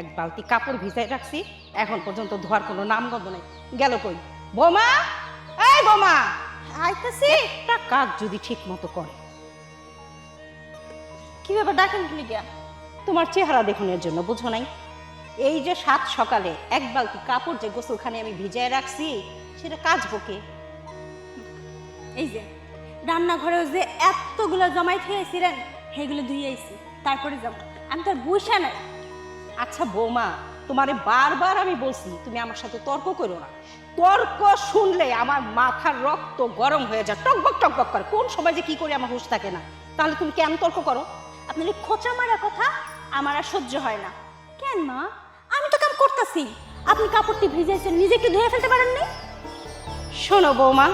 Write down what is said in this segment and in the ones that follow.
এক বালতি কাপড় ভিজাই রাখছি, এখন পর্যন্ত ধোয়ার কোনো নামগন্ধ নেই। গেল কই? বৌমা, এই বৌমা, আইতাছি। একটা কাজ যদি ঠিক মতো করে। কি ব্যাপার, ডাকেন কি লিগা? তোমার চেহারা দেখুনের জন্য, বুঝো নাই? এই যে সাত সকালে এক বালতি কাপড় যে গোসলখানে আমি ভিজায় রাখছি, সেটা কাচবো কে? এই যে রান্নাঘরেও যে এতগুলো জমাই থুয়েছিলেন, সেগুলো ধুয়ে আইছি, তারপরে যাব। আমি তো আর বসে নাই। আচ্ছা বৌমা, তোমারে বারবার আমি বলছি তুমি আমার সাথে তর্ক করো না। তর্ক শুনলে আমার মাথার রক্ত গরম হয়ে যায়, টকবক টকবক করে। কোন সময় যে কি করি আমার হুঁশ থাকে না। তাহলে তুমি কেন তর্ক করো? আপনার এই খোঁচা মারা কথা আমার আর সহ্য হয় না। কেন মা, আমি তো কাম করতেছি, আপনি কাপড়টি ভিজাইছেন, নিজে একটু ধুয়ে ফেলতে পারেননি? শোনো বৌমা,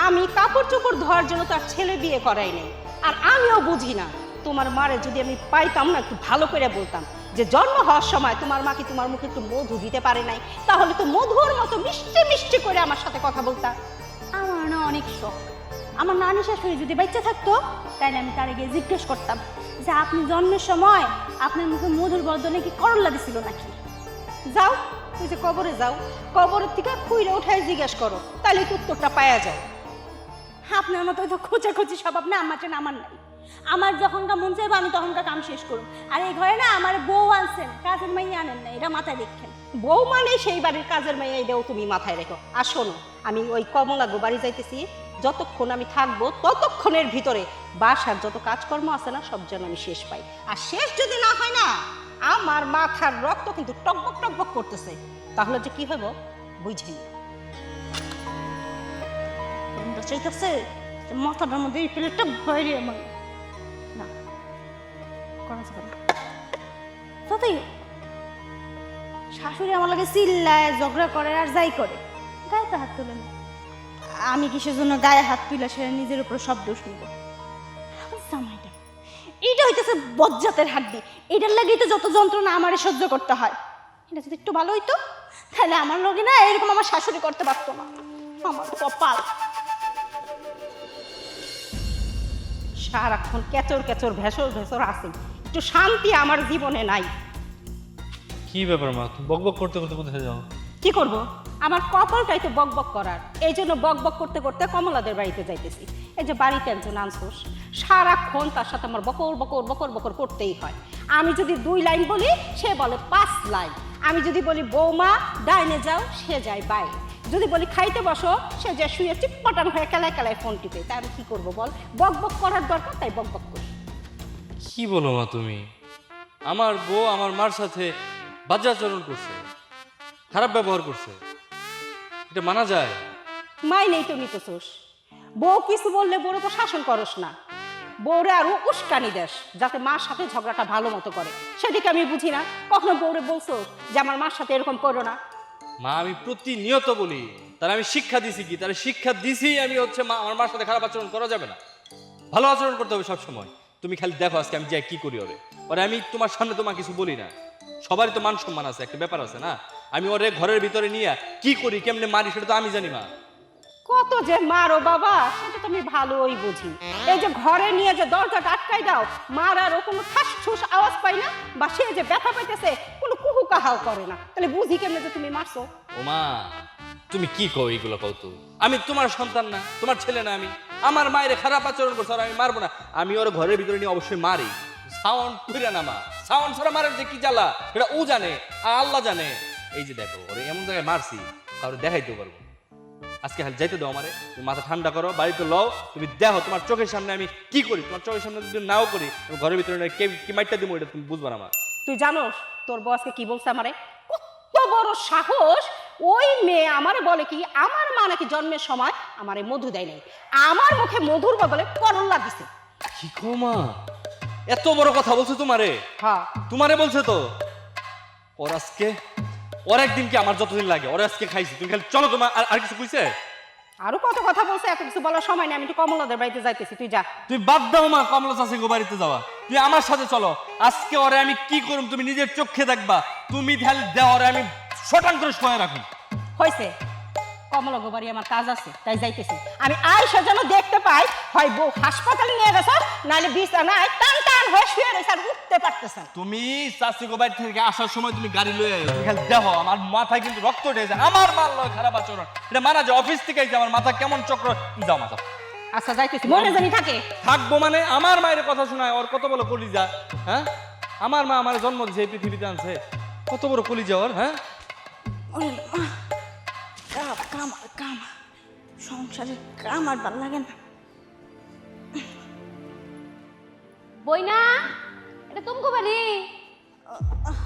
আমি কাপড় চোপড় ধোয়ার জন্য তার ছেলে বিয়ে করাই নাই। আর আমিও বুঝি না, তোমার মারে যদি আমি পাইতাম না, একটু ভালো করে বলতাম যে জন্ম হওয়ার সময় তোমার মা কি তোমার মুখে একটু মধু দিতে পারে নাই, তাহলে তো মধুর মতো মিষ্টি মিষ্টি করে আমার সাথে কথা বলতা। আমার না অনেক শখ, আমার নানি শাশুড়ি যদি বাচ্চা থাকতো, তাহলে আমি তার গিয়ে জিজ্ঞেস করতাম যে আপনি জন্মের সময় আপনার মুখে মধুর বদলে কি করল্লা দিছিল নাকি। যাও, ওই যে কবরে যাও, কবরের থেকে খুইরে উঠায় জিজ্ঞেস করো, তাহলে একটু উত্তরটা পাওয়া যায়। আপনার মতো তো খোঁচাখুচি স্বভাব না আমার চেয়ে আমার নাই। আমার যখনকার মন চাইবো আমি তখনকার কাম শেষ করুন। আর এই ঘরে না আমার বউ আনছেন, কাজের মাইয়া আনেন না, এটা মাথায় দেখেন। বউ মানে সেই বাড়ির কাজের মেয়ে, এটাও তুমি মাথায় রেখো। আর শোনো, আমি ওই কমলা গো বাড়ি যাইতেছি, যতক্ষণ আমি থাকবো ততক্ষণের ভিতরে বাসার যত কাজকর্ম আছে না, সব যেন আমি শেষ পাই। আর শেষ যদি না হয় না, আমার মাথার রক্ত কিন্তু টকবক টকবক করতেছে। তাহলে যে কি হইব বুঝেই। চাইতেছে মাথাটার মধ্যে এই প্লেটটা বাইরে আমার না করা যাবে না। সত্যি শাশুড়ি আমার লাগে চিল্লায়, ঝগড়া করে আর যাই করে, গায়ে তো হাত তুলে না। আমি কিসের জন্য গায়ে হাত তুলে সেটা নিজের উপর সব দোষ নিব? জামাইটা এইটা হইতেছে বজ্জাতের হাড্ডি, এটার লাগেই তো যত যন্ত্রণা আমারে সহ্য করতে হয়। এটা যদি একটু ভালো হইতো, তাহলে আমার লগে না এরকম আমার শাশুড়ি করতে পারতো না। আমার কপাল। সারাক্ষণ কেচর কেচর ভেসর ভেসর আছে, একটু শান্তি আমার জীবনে নাই। কি ব্যাপার মা, তুমি বকবক করতে করতে কোথায় যাও? কি করব? আমার কপালটাই তো বকবক করার, এই জন্য বকবক করতে করতে কমলাদের বাড়িতে যাইতেছি। এই যে বাড়িতে একজন আনছোস, সারাক্ষণ তার সাথে আমার বকর বকর বকর বকর করতেই হয়। আমি যদি 2 লাইন বলি, সে বলে 5 লাইন। আমি যদি বলি বৌমা ডাইনে যাও, সে যায় বাইরে। যদি বলি খাইতে বসো, সে যায় শুয়ে চিটপটান হয়ে কেলায় কেলায় ফোন টিপে। তা আমি কি করবো বল? বকবক করার দরকার, তাই বকবক করি। কি বলো মা তুমি? আমার বউ আমার মার সাথে বাজ্যাচরণ করছে, খারাপ ব্যবহার করছে, এটা মানা যায়? মাই নেই তো নিতেছোস। বউ কিছু বললে বউরে তো শাসন করস না, বউরে আরো উস্কানি দেশ যাতে মার সাথে ঝগড়াটা ভালো মতো করে। সেদিকে আমি বুঝি না, কখনো বউরে বলছো যে আমার মার সাথে এরকম করো না? মা আমি প্রতিনিয়ত বলি, তার আমি শিক্ষা দিছি কি? তার শিক্ষা দিছি আমি হচ্ছে মা আমার মার সাথে খারাপ আচরণ করা যাবে না, ভালো আচরণ করতে হবে সবসময়। তুমি খালি দেখো আজকে আমি যাই কি করি ওরে। ওরে আমি তোমার সামনে তোমার কিছু বলি না, সবারই তো মান সম্মান আছে, একটা ব্যাপার আছে না? আমি ওরে ঘরের ভিতরে নিয়ে কি করি, কেমনে মারি, সেটা তো আমি জানি মা। কত যে মারো বাবা, সেটা তো আমি ভালোই বুঝি। এই যে ঘরে নিয়ে যে দরজাটা আটকাই দাও, মার আরও কোনো ঠাস ঠুস আওয়াজ পাই না, বা সে যে ব্যথা পাইতেছে কোনো কুহু কাহাও করে না, তাহলে বুঝি কেমনে যে তুমি মারছো? ও মা, তুমি কি কও এইগুলো? কও তো, আমি তোমার সন্তান না, তোমার ছেলে না? আমি আমার মায়ের খারাপ আচরণ করছে আর আমি মারবো না? আমি ওর ঘরের ভিতরে নিয়ে অবশ্যই মারি, সাউন্ড কইরা না মা। সাউন্ড ছাড়া মারার যে কি জ্বালা, এটা ও জানে আর আল্লাহ জানে। এই যে দেখো ওরে এমন জায়গায় মারছি, কারো দেখাইতেও পারবো। আজকে খালি যাইতে দাও আমারে, তুমি মাথা ঠান্ডা করো, বাড়িতে লও, তুমি দেখো তোমার চোখের সামনে আমি কি করি। তোমার চোখের সামনে যদি নাও করি, আমি ঘরের ভিতরে কি মাইটটা দিব, এটা তুমি বুঝবা না মা। তুই জানোস তোর বসকে কি বলছে আমারে? কত বড় সাহস! ওই মেয়ে আমারে বলে কি আমার মা নাকি জন্মের সময় আমারে মধু দেয় নাই, আমার মুখে মধুর বদলে করল্লা দিছে। কি কও মা, এত বড় কথা বলছে তোমারে? হ্যাঁ, তোমারে বলছে তো? ওর আজকে, ওর একদিন কি আমার যতদিন লাগে, ওর আজকে খাইছি। তুমি খালি চলো, তোমার আর কিছু কইছে? আরো কত কথা বলছে, এত কিছু বলার সময় নেই। আমি তো কমলাদের বাড়িতে যাইতেছি, তুই যা। তুমি বাদ দাও মা কমলা চাষি গো বাড়িতে যাওয়া, তুই আমার সাথে চলো। আজকে ওরে আমি কি করুম তুমি নিজের চোখে দেখবা। তুমি ধ্যাল দেও, ওরে আমি শটান করে শোয়া রাখুন। হয়েছে, কমলগো বাড়ি আমার কাজ আছে তাই যাইতেছি। আমি আইসা যেন দেখতে পাই হয় বউ হাসপাতালে নিয়ে গেছে, নাহলে বিছানায় টান টান হয়ে শুয়ে রয়েছে আর উঠতে পারতেছে না। তুমি চাচি গো বাড়ি থেকে আসার সময় তুমি গাড়ি লয়ে আইও, তুমি খালি দেখো আমার মাথায় কিন্তু রক্ত উঠে যায়। আমার মার লয় খারাপ আচরণ, এটা মানা যায়। অফিস থেকে আইছে আমার মাথা কেমন চক্র, তুমি যাও মাথা। আচ্ছা যাইতেছি, মনে জানি থাকে। থাকবো মানে আমার মায়ের কথা শোনায়, ওর কত বড় কলিজা। হ্যাঁ, আমার মা আমার জন্ম দিয়েছে, এই পৃথিবীতে আনছে, কত বড় কলিজা ওর। হ্যাঁ, কাম কাম সংসারের কাম আর ভালো লাগে না। বইনা, এটা তুমকো বাড়ি?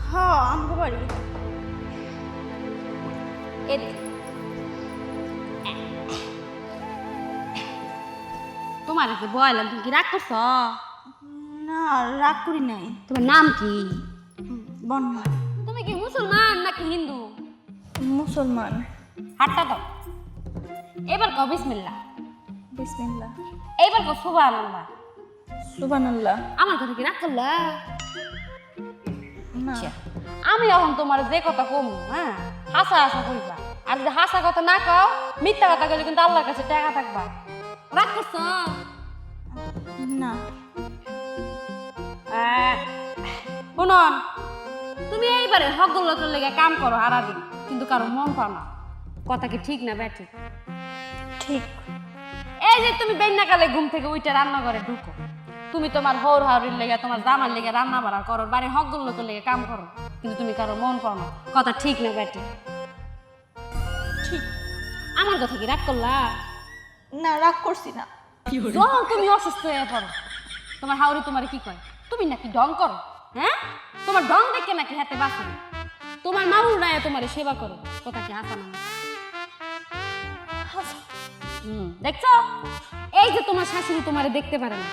হ্যাঁ আমগো বাড়ি। তোমার যে বয়লাম, তুমি কি রাগ করছ? না রাগ করি নাই। তোমার নাম কি? বন্যা। তুমি কি মুসলমান নাকি হিন্দু? মুসলমান। হাতটা দাও। এবার কও বিসমিল্লাহ। বিসমিল্লাহ। এইবার কও সুবহানাল্লাহ। সুবহানাল্লাহ। আমার কথা কি রাগ করলা? না আমি এখন তোমার যে কথা কম, হ্যাঁ হাসা হাসা কইবা, আর যদি হাসা কথা না কও, মিথ্যা কথা কইলে কিন্তু আল্লাহর কাছে টাকা থাকবা। রাগ করছ? না। শুনুন, তুমি এইবারে হকগুলোর লেগে কাম করো সারাদিন, কিন্তু কারো মন পাও না। কথা কি ঠিক না ব্যাটি? ঠিক। এই যে তুমি বেন্যাকালে ঘুম থেকে উইটা রান্না করে ঢুকো, তুমি তোমার হৌর হাওড়ির লেগে তোমার জামার লেগে রান্না বাড়া করো, বাড়ি হকগুলোর লেগে কাম করো, কিন্তু তুমি কারো মন পাও না। কথা ঠিক না ব্যাটি? ঠিক। আমার কথা কি রাগ করলা? না রাগ করছি না। যখন তুমি অসুস্থ হয়ে পড়ো, তোমার হাওড়ি তোমার কি কয়? তুমি নাকি ঢং করো, হ্যাঁ? তোমার ঢং দেখে নাকি হাতে বাঁচো, তোমার মামুর রায় তোমার সেবা করো। কথা কি হাসা না? দেখছো, এই যে তোমার শাশুড়ি তোমারে দেখতে পারে না,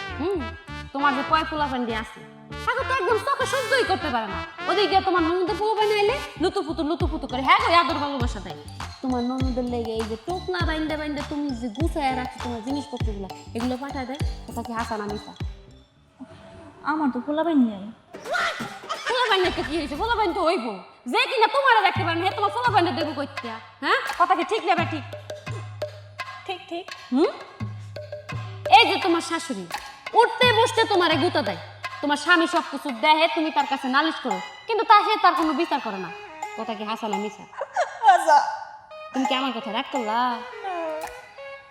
তোমার যে পয় পোলাপান্ডি আছে, তাকে তো একদম চোখে সহ্যই করতে পারে না। ওদিক দিয়ে তোমার ননদের পোলাপান্ডি আইলে লুতুপুতু করে হ্যাঁ করে আদর ভালোবাসা দেয়। তোমার ননদের লেগে এই যে টোপলা বাইন্দা বাইন্দা তুমি যে গুছায় রাখছো তোমার জিনিসপত্রগুলো, এগুলো পাঠায় দেয়। কথা কি হাসা না মিশা? আমার তো পোলাপাইন নেই। পোলাপান্ডি তো কি হয়েছে? পোলাপান্ডি তো হইব, যে কিনা তোমার রাখতে পারে না, তোমার পোলাপান্ডি দেবো কইতে। হ্যাঁ, কথা কি ঠিক না ঠিক? ঠিক ঠিক। এই যে তোমার শাশুড়ি উঠতে বসতে তোমারে গুতা দেয়, তোমার স্বামী সব কিছু দেহে, তুমি তার কাছে নালিশ করো, কিন্তু সে তার কোনো বিচার করে না। কথা কি হাসা না মিশা? আচ্ছা তুমি কি আমার কথা রাগ করলা?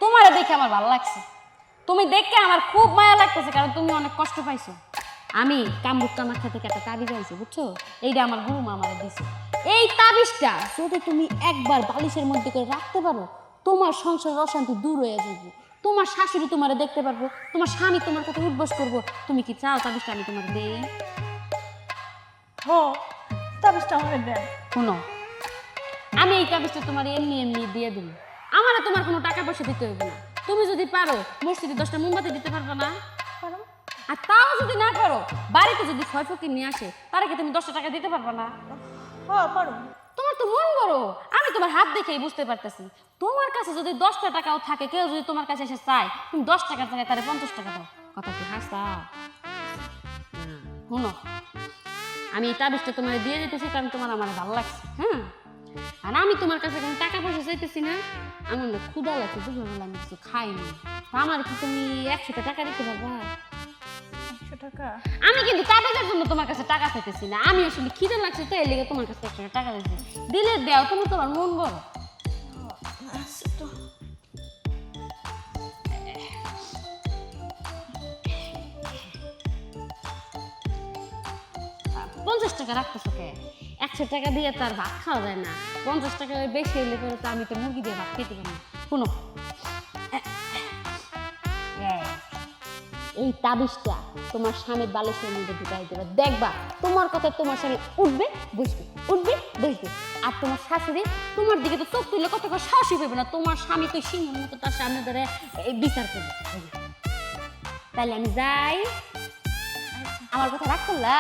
তোমারে দেখে আমার ভালো লাগছে, তুমি দেখে আমার খুব মায়া লাগতেছে, কারণ তুমি অনেক কষ্ট পাইছো। আমি কামরূপ কামাখ্যা থেকে একটা তাবিজ আনছি, বুঝছো? এইটা আমার গুরুমা আমারে দিছে। এই তাবিজটা যদি তুমি একবার বালিশের মধ্যে করে রাখতে পারো, তোমার সংসারের অশান্তি দূর হয়ে যাবে। তোমার শাশুড়ি তোমারে দেখতে পারবো, তোমার স্বামী তোমার কথা উদ্বাস করবো। তুমি কি চাও তাবিজটা আমি তোমার দেই? হো তাবিজটা আমাকে দেন। শোনো, আমি এই তাবিজটা তোমার এমনি এমনি দিয়ে দেবো, আমারে তোমার কোনো টাকা পয়সা দিতে হবে না। তুমি যদি পারো মসজিদে 10টা মোমবাতি দিতে পারবে না? পারো। আর তাও যদি না পারো, বাড়িতে যদি ছয় ফকির নিয়ে আসে, তারা কি তুমি 10টা টাকা দিতে পারবে না? হ্যাঁ পারো। তোমার তো মন বড়, আমি তোমার হাত দেখেই বুঝতে পারতেছি। তোমার কাছে যদি 10টা টাকাও থাকে, কেউ যদি তোমার কাছে এসে চায়, তুমি 10 টাকার জায়গায় তারে 50 টাকা দাও। কথা কি হাসা? শুনো, আমি এই তাবিজটা তোমার দিয়ে দিতেছি কারণ তোমার আমার ভালো লাগছে, হ্যাঁ? আর আমি তোমার কাছে কোনো টাকা পয়সা চাইতেছি না, আমার না ক্ষুধা লাগছে, বুঝলো না, আমি কিছু খাইনি। আমার কি তুমি 100টা টাকা দিতে পারবা? 100 টাকা? আমি কিন্তু তাবিজের জন্য তোমার কাছে টাকা চাইতেছি না, আমি আসলে খিদে লাগছে তো এর লেগে তোমার কাছে 100 টাকা দিয়েছি। দিলে দেও, তুমি তোমার মন বড়। আচ্ছা তো 50 টাকা রাখতেছো কে? 100 টাকা দিয়ে তার ভাত খাওয়া যায় না। 50 টাকা বেশি হলে পরে তো আমি তো মুরগি দিয়ে ভাত খেতে পারি না। শুনো, এই তাবিজটা তোমার স্বামীর বালিশের মধ্যে ঢুকাই দেবে, দেখবা তোমার কথা তোমার স্বামী উঠবে বসবে, উঠবে বসবে। আর তোমার শাশুড়ি তোমার দিকে তো চোখ তুললে কত সাহসী পাবে না, তোমার স্বামী তো সিংহের মতো তার সামনে ধরে বিচার করবে। তাহলে আমি যাই, আমার কথা রাগ করলা?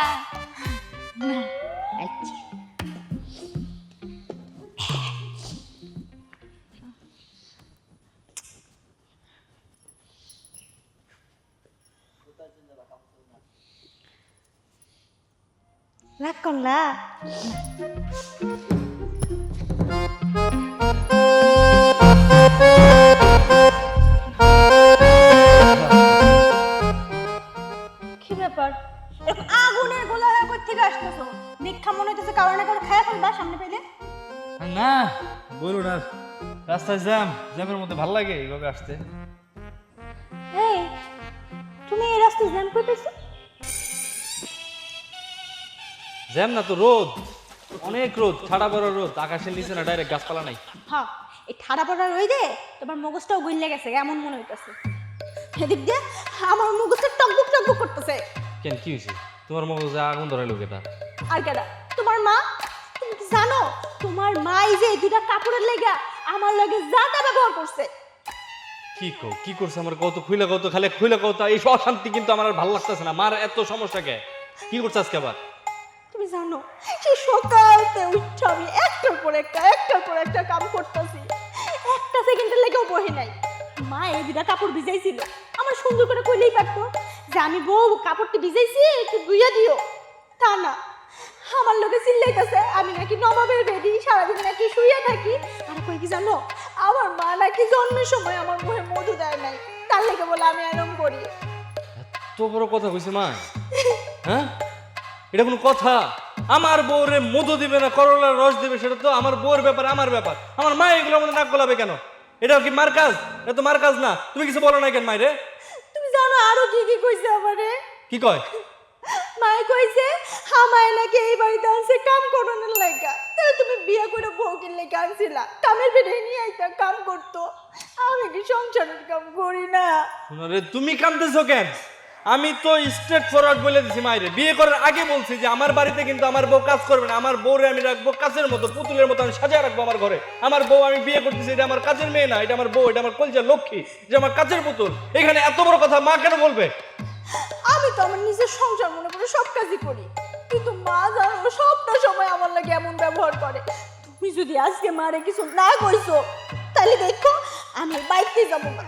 আচ্ছা, রাগ করলা? ব্যাপার এরকম আগুনের গোলা হয়ে কই থেকে আসতেছো দীক্ষা মনে হইতেছে কারণে করে খায়া ফেলবা সামনে পেলে না বলো না, রাস্তায় জ্যামের মধ্যে ভাল লাগে এইভাবে আসতে। এই তুমি এই রাস্তায় জ্যাম কই পেছো জ্যাম না তো, রোদ, অনেক রোদ, ঠাড়া বড় রোদ, আকাশের নিচে না, ডাইরেক্ট গাছপালা নাই। হ্যাঁ এই ঠাড়া পড়া রই দে তোমার মগজটাও গুইলে গেছে এমন মনে হইতেছে এদিক দিয়ে আমার মগজটা টকবক টকবক করতেছে কেন, কি হয়েছে? তোমার মগজে আগুন ধরাইলো কেটা? আর কেডা তোমার মা তুমি কি জানো তোমার মা এই যে এই দুইটা কাপড়ের লেগা আমার লগে জাতা ব্যবহার করছে কি করছে আমার কত খুইলা কত, খালি খুইলা কত, এই অশান্তি কিন্তু আমার আর ভালো লাগতেছে না। মার এত সমস্যা কে? কি করছে আজকে আবার? তুমি জানো সেই সকালতে উঠে আমি একটার পর একটা কাম করতেছি একটা সেকেন্ডের লেগেও বহি নাই মা এই দুটা কাপড় ভিজাইছিল আমার সুন্দর করে কইলেই পারতো যে আমি বউ কাপড়টি ভিজাইছি একটু ধুইয়া দিও তা না আমার লোকে চিল্লাইতেছে আমি নাকি নবাবের বেডি সারাদিন নাকি শুয়ে থাকি আর কই কি জানো আমার মা নাকি জন্মের সময় আমার মুখে মধু দেয় নাই তার লেগে বলে আমি এরম করি এত বড় কথা কইছে মা? হ্যাঁ, এটা কোনো কথা? আমার বউরে মধু দিবে না করলার রস দিবে, সেটা তো আমার বউর ব্যাপার, আমার ব্যাপার। আমার মা এগুলোর মধ্যে নাক গলাবে কেন? এটা কি মার কাজ? এটা তো মার কাজ না। তুমি কিছু বলো না কেন মাইরে? তুমি জানো আরো কি কি কইছে আমারে কি কয়? মাই কইছে আমায় নাকি এই বাড়িতে আনছে কাম করানোর লাগা তাহলে তুমি বিয়ে করে বউকে লেগে আনছিলা কামের বেড়ে নিয়ে আইতা কাম করতো আমি কি সংসারের কাম করি না রে তুমি কামতেছো কেন? আমি তো স্ট্রেট ফরওয়ার্ড বলে দিছি মাইরে, বিয়ে করার আগে বলছি যে আমার বাড়িতে কিন্তু আমার বউ কাজ করবে না, আমার বউরে আমি রাখবো কাজের মতো, পুতুলের মতো আমি সাজিয়ে রাখবো আমার ঘরে। আমার বউ আমি বিয়ে করতেছি, এটা আমার কাজের মেয়ে না, এটা আমার বউ, এটা আমার কলজার লক্ষ্মী, এটা আমার কাজের পুতুল। এখানে এত বড় কথা মা কেন বলবে? আমি তো আমার নিজের সংসার মনে করে সব কাজই করি কিন্তু মা জানো সবটা সময় আমার লাগে এমন ব্যবহার করে তুমি যদি আজকে মারে কিছু না কইছো তাহলে দেখো আমি বাইতে যাবো না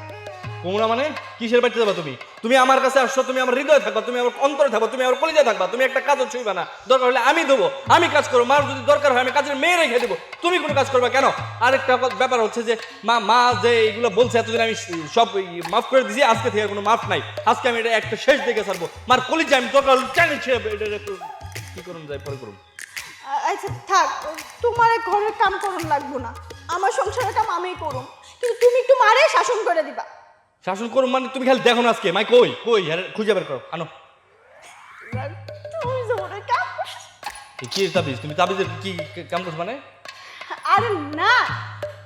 তোমরা মানে কিসের বাড়িতে যাবা তুমি? তুমি আমার কাছে আসছো, তুমি আমার হৃদয়ে থাকবা, তুমি আমার অন্তরে থাকবা, তুমি আমার কলিজায় থাকবা। তুমি একটা কাজও ছুঁইবা না, দরকার হলে আমি দেবো, আমি কাজ করবো। মার যদি দরকার হয় আমি কাজের মেয়ে রেখে দেবো, তুমি কোনো কাজ করবা কেন? আরেকটা ব্যাপার হচ্ছে যে মা যে এইগুলো বলছে এতদিন আমি সব মাফ করে দিয়েছি, আজকে থেকে কোনো মাফ নাই। আজকে আমি এটা একটা শেষ দেখে ছাড়বো। মার কলিজায় আমি দরকার হলে টেনে ছেড়ে কি করুন যাই পরে করুন। আচ্ছা থাক তোমার ঘরের কাম করুন লাগবো না আমার সংসারের কাম আমিই করুম কিন্তু তুমি একটু মারে শাসন করে দিবা শাসন করুন মানে তুমি খালি দেখো না আজকে মাই কই কই খুঁজে বের করো, আনো। তুমি যেমন কাম করছো কি তাবিজ? তুমি তাবিজের কি কাম করছো মানে? আরে না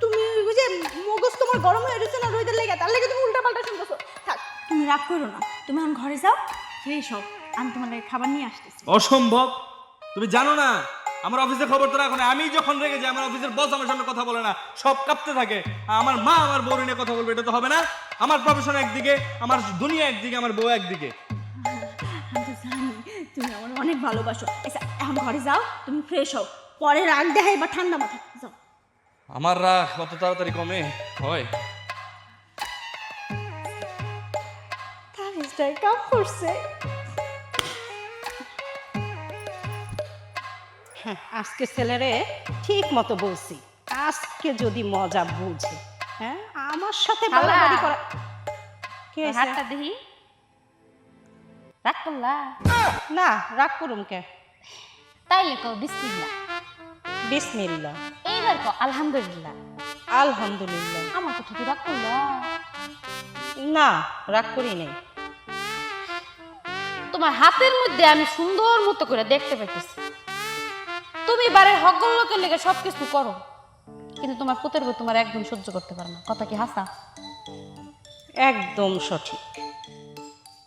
তুমি ওই যে মগজ তোমার গরম হয়ে গেছে না রোদের লেগে তার লেগে তুমি উল্টা পাল্টা শুনতেছো থাক তুমি রাগ করো না তুমি এখন ঘরে যাও ফ্রেশ হও আমি তোমার লাগে খাবার নিয়ে আসতেছি অসম্ভব, তুমি জানো না আমার অফিসে খবর তো রাখো না। আমি যখন রেগে যাই আমার অফিসের বস আমার সামনে কথা বলে না, সব কাঁপতে থাকে। আমার মা আমার বউ নিয়ে কথা বলবে, এটা তো হবে না। আমার প্রফেশন একদিকে, আমার দুনিয়া একদিকে, আমার বউ একদিকে। আমি তো জানি তুমি আমার অনেক ভালোবাসো আচ্ছা এখন ঘরে যাও তুমি ফ্রেশ হও পরে রাগ দেখাই বা ঠান্ডা মাথা যাও আমার রাগ কত তাড়াতাড়ি কমে হয়? তাবিজটাই কাম করছে হ্যাঁ, আজকে ছেলেরে ঠিক মতো বলছি, আজকে যদি মজা বুঝে। হ্যাঁ, আমার সাথে খালা। বাড়াবাড়ি করা কি হয়েছে? হাতটা দেখি, রাগ করলা? না, রাগ করুম কে? তাইলে কও বিসমিল্লাহ। বিসমিল্লাহ। এইবার কও আলহামদুলিল্লাহ। আলহামদুলিল্লাহ। আমার কথা কি রাগ করলা? না, রাগ করি নাই। তোমার হাতের মধ্যে আমি সুন্দর মতো করে দেখতে পাইতেছি তুমি বাড়ির হকল লোকের লেগে সবকিছু করো, কিন্তু তোমার পুতের বউ তোমার একদম সহ্য করতে পারে না। কথা কি হাসা? একদম সঠিক।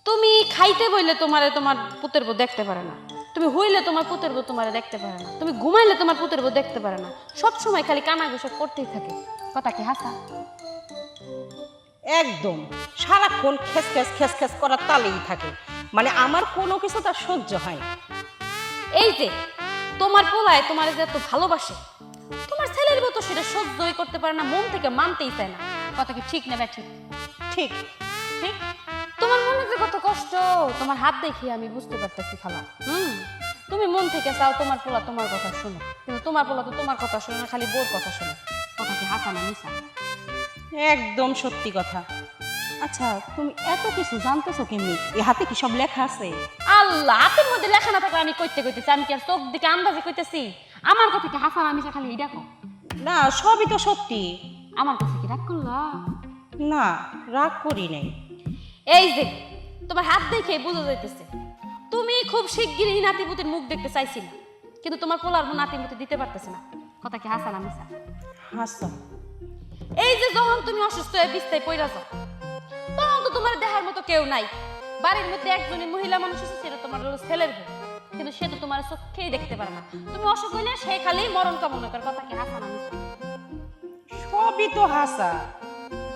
তুমি খাইতে বইলে তোমার পুতের বউ দেখতে পারে না, তুমি হইলে তোমার পুতের বউ তোমারে দেখতে পারে না, তুমি ঘুমাইলে তোমার পুতের বউ দেখতে পারে না, সব সময় খালি কানা ঘুষা করতেই থাকে। কথা কি হাসা? একদম সারাক্ষণ খেস খেস খেস খেস করার তালেই থাকে, মানে আমার কোনো কিছু তার সহ্য হয় না। এই যে তোমার পোলায় তোমার যে এত ভালোবাসে, তোমার ছেলের বউ তো সেটা সহ্যই করতে পারে না, মন থেকে মানতেই চায় না। কথা কি ঠিক না ঠিক? ঠিক ঠিক। তোমার মনে যে কত কষ্ট তোমার হাত দেখি আমি বুঝতে পারতেছি খালা। তুমি মন থেকে চাও তোমার পোলা তোমার কথা শুনে, কিন্তু তোমার পোলা তো তোমার কথা শুনে না, খালি বোর কথা শুনে। কথা কি হাসা না মিশা? একদম সত্যি কথা। আচ্ছা, তুমি এত কিছু জানতেছো কেমনি? এ হাতে কি সব লেখা আছে? আল্লাহ, হাতের মধ্যে লেখা না থাকলে আমি কইতে কইতেছি, আমি কি আর চোখ দিকে আন্দাজে কইতেছি? আমার কথা কি হাসান আমি খালি এই দেখো, না সবই তো সত্যি। আমার কাছে কি রাগ করলা? না রাগ করি নাই। এই যে তোমার হাত দেখে বোঝা যাইতেছে তুমি খুব শিগগিরই নাতিপুতির মুখ দেখতে চাইছিল, কিন্তু তোমার পোলার নাতিপুতি দিতে পারতেছে না। কথা কি হাসান আমি হাসা এই যে যখন তুমি অসুস্থ হয়ে বিছনায় পড়া যাও, তখন তো তোমার দেখার মতো কেউ নাই। বাড়ির মধ্যে একজনই মহিলা মানুষ আছে, সেটা তোমার হলো ছেলের বউ, কিন্তু সে তো তোমার চোখেই দেখতে পারে না। তুমি অসুখ হইলে সে খালি মরণ কামনা করে। কথা কি হাসান আমি সবই তো হাসা।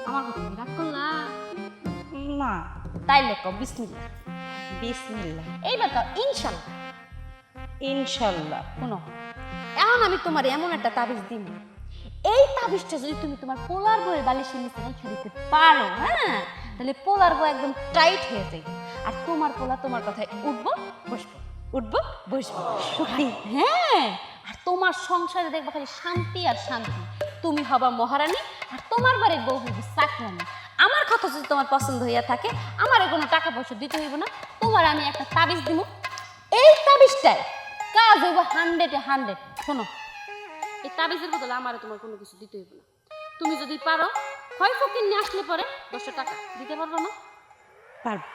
আমার কথা কি রাগ করলা? না তাইলে কও বিসমিল্লাহ। বিসমিল্লাহ। এইবার কও ইনশাআল্লাহ। ইনশাল্লাহ। শোনো, এখন আমি তোমার এমন একটা তাবিজ দিব, এই তাবিজটা যদি তুমি তোমার পোলার বউয়ের বালিশের নিচে রেখে দিতে পারো, হ্যাঁ, তাহলে পোলার বউ একদম টাইট হয়ে যায়, আর তোমার পোলা তোমার কথায় উঠবো বসবো, উঠবো বসবো। হ্যাঁ, আর তোমার সংসারে দেখবা খালি শান্তি আর শান্তি। তুমি হবা মহারানী, আর তোমার বাড়ির বউ হইবে চাকরানী। আমার কথা যদি তোমার পছন্দ হইয়া থাকে, আমার কোনো টাকা পয়সা দিতে হইব না, তোমার আমি একটা তাবিজ দিব। এই তাবিজটাই কাজ হইব 100-100। শোনো, এই তাবিজের বদলে আমারে তোমার কোনো কিছু দিতে হইব না। তুমি যদি পারো, হয় ফকির নিয়ে আসলে পরে 10 টাকা দিতে পারবো না? পারবো।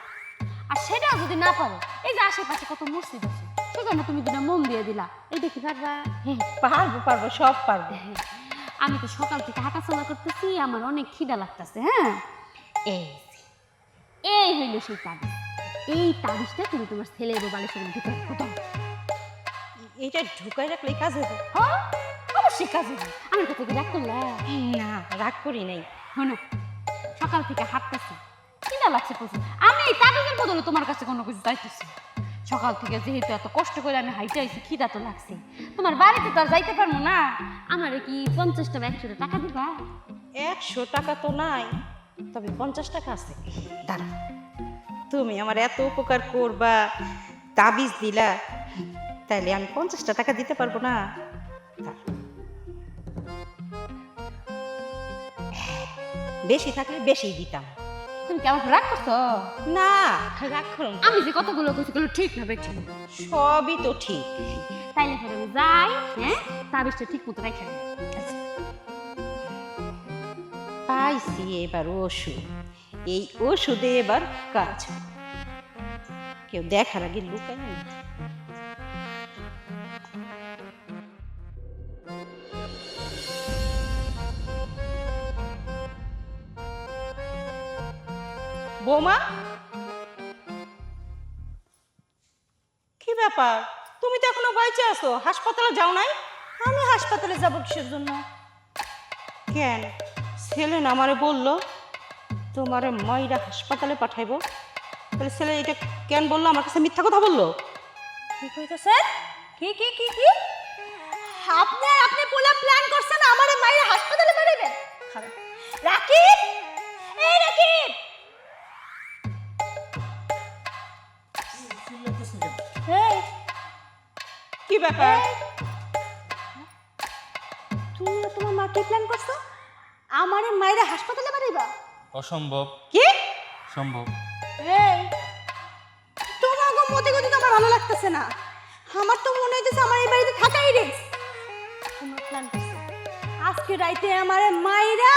আর সেটা যদি না পারো, এই যে আশেপাশে কত মসজিদ আছে, সেখানে তুমি দুটা মন দিয়ে দিলা, এই দেখি পারবা? পারবো পারবো, সব পারবো। আমি তো সকাল থেকে হাঁটাচলা করতেছি, আমার অনেক খিদা লাগতেছে। হ্যাঁ, এই যে, এই হইল সেই তাবিজ। এই তাবিজটা তুমি তোমার ছেলের বালিশের মধ্যে ঢুকাই দাও। এইটা ঢুকাই রাখলে কাজ হবে? হ্যাঁ, অবশ্যই কাজ হবে। আমার কথা কি রাগ করলা? না রাগ করি নাই। শোনো, সকাল থেকে হাঁটতেছি, খিদা লাগছে প্রচুর। আমি এই তাবিজের বদলে তোমার কাছে কোনো কিছু চাইতেছি। সকাল থেকে যেহেতু এত কষ্ট করে আমি হাইটে আইছি, খিদা তো লাগছে। তোমার বাড়িতে তো আর যাইতে পারবো না, আমারে কি 50 টাকা 100 টাকা দিবা? 100 টাকা তো নাই, তবে 50 টাকা আছে। দাঁড়া, তুমি আমার এত উপকার করবা, তাবিজ দিলা, তাইলে আমি 50 টাকা দিতে পারবো না? দাঁড়া। বেশি থাকলে বেশি দিতাম। তুমি কি আমার রাগ করছো? না রাগ করো না। আমি যে কতগুলো কইছি গুলো ঠিক না বেঠিক? সবই তো ঠিক। তাইলে ফের আমি যাই, হ্যাঁ, তাবিজটা ঠিক মতো রাখা। পাইছি এবার ওষুধ, এই ওষুধে এবার কাজ হবে। কেউ দেখার আগে লুকায় না। বৌমা, কি ব্যাপার? তুমি তো এখনো বাইচে আছো, হাসপাতালে যাও নাই? আমি হাসপাতালে যাব কিসের জন্য? কেন? ছেলে না আমারে বললো তোমারে মাইরা হাসপাতালে পাঠাইবো। তাহলে ছেলে এটা কেন বললো? আমার কাছে মিথ্যা কথা বললো? কি কইতাছে? কি কি কি কি? আপনি পোলা প্ল্যান করছেন আমারে মাইরা হাসপাতালে পাঠাইবেন? খারাপ। রাকিব, এই রাকিব, এই কি ব্যাপার? তুমি আর তোমার মা কি প্ল্যান করছো? আমারে মাইরা হাসপাতালে পাঠাইবা? অসম্ভব। কি সম্ভব। এই তোমার মতে গতি তো আমার ভালো লাগতেছে না। আমার তো মনে হইতেছে আমার এই বাড়িতে থাকাই রিস্ক। তোমরা প্ল্যান করছো আজকে রাইতে আমারে মাইরা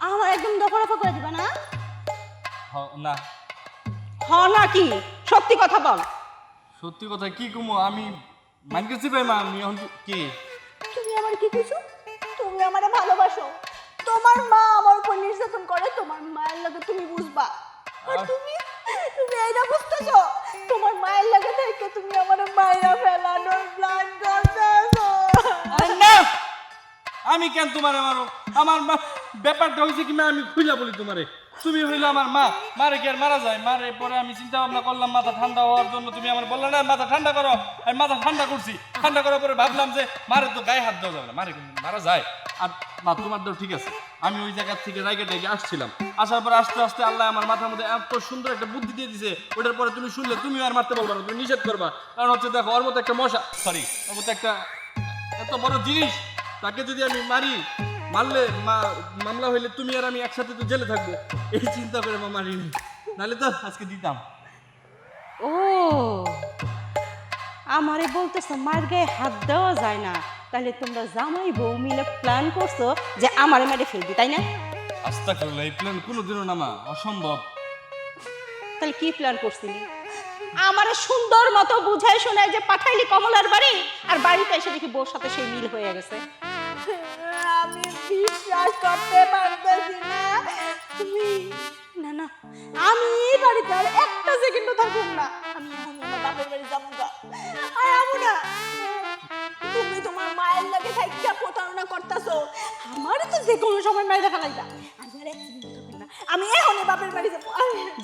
আমার একদম দফা করে দিবা না? না, হ না কি? সত্যি কথা বল। সত্যি কথা কি কুমো, আমি মান গেছি ভাই মা, আমি এখন কি? তুমি আমার কি কইছো? তুমি আমারে ভালোবাসো, তোমার মা আমার উপর নির্যাতন করে, তোমার মায়ের লাগে তুমি বুঝবা। আর তুমি তুমি এইটা বুঝতেছো? তোমার মায়ের লাগে থেকে তুমি আমার মায়েরা ফেলানোর প্ল্যান করতেছো। না, আমি কেন তোমারে মারো? আমার মা ব্যাপারটা হয়েছে কি মা, আমি খুইলা বলি তোমারে, তুমি হইলো আমার মা, মারে কি আর মারা যায়? মারে পরে আমি চিন্তা ভাবনা করলাম মাথা ঠান্ডা হওয়ার জন্য, তুমি আমার বললে না মাথা ঠান্ডা করো, আমি মাথা ঠান্ডা করছি। ঠান্ডা করার পরে ভাবলাম যে মারে তো গায়ে হাত দেওয়া যাবে না, মারে কিন্তু মারা যায়। আর মা তোমার তো ঠিক আছে, আমি ওই জায়গা থেকে রাইগে ডেকে আসছিলাম, আসার পরে আস্তে আস্তে আল্লাহ আমার মাথার মধ্যে এত সুন্দর একটা বুদ্ধি দিয়ে দিছে, ওটার পরে তুমি শুনলে তুমি আর মারতে বলবা না, তুমি নিষেধ করবা। কারণ হচ্ছে দেখো, ওর মতো একটা মশা, সরি, ওর মতো একটা এত বড় জিনিস, তাকে যদি আমি মারি, মারলে মামলা হইলে তুমি আর আমি একসাথে তো জেলে থাকবো, এই চিন্তা করে মা মারিনি, নাহলে তো আজকে দিতাম। ও আমারে বলতেছো মায়ের গায়ে হাত দেওয়া যায় না, তাহলে তোমরা জামাই বউ মিলে প্ল্যান করছো যে আমারে মেরে ফেলবি, তাই না? আস্তাগফিরুল্লাহ, এই প্ল্যান কোনোদিনও না মা, অসম্ভব। তাহলে কি প্ল্যান করছিলি? আমারে সুন্দর মতো বুঝাই শোনায় যে পাঠাইলি কমলার বাড়ি, আর বাড়িতে এসে দেখি বউর সাথে সেই মিল হয়ে গেছে। আমি বিশ্বাস করতে পারতেছি না। তুমি না না, আমি এই বাড়িতে আর একটা সেকেন্ডও থাকুম না। আমি এখন আমার বাপের বাড়ি যাবো গা। আর আমু না, তুমি তোমার মায়ের লাগে থাইকা প্রতারণা করতেছো। আমারও তো যে কোনো সময় মাইরা ফেলাইবা। আমি আর এক সেকেন্ড থাকুম না। আমি এখনই বাপের বাড়ি যাবো।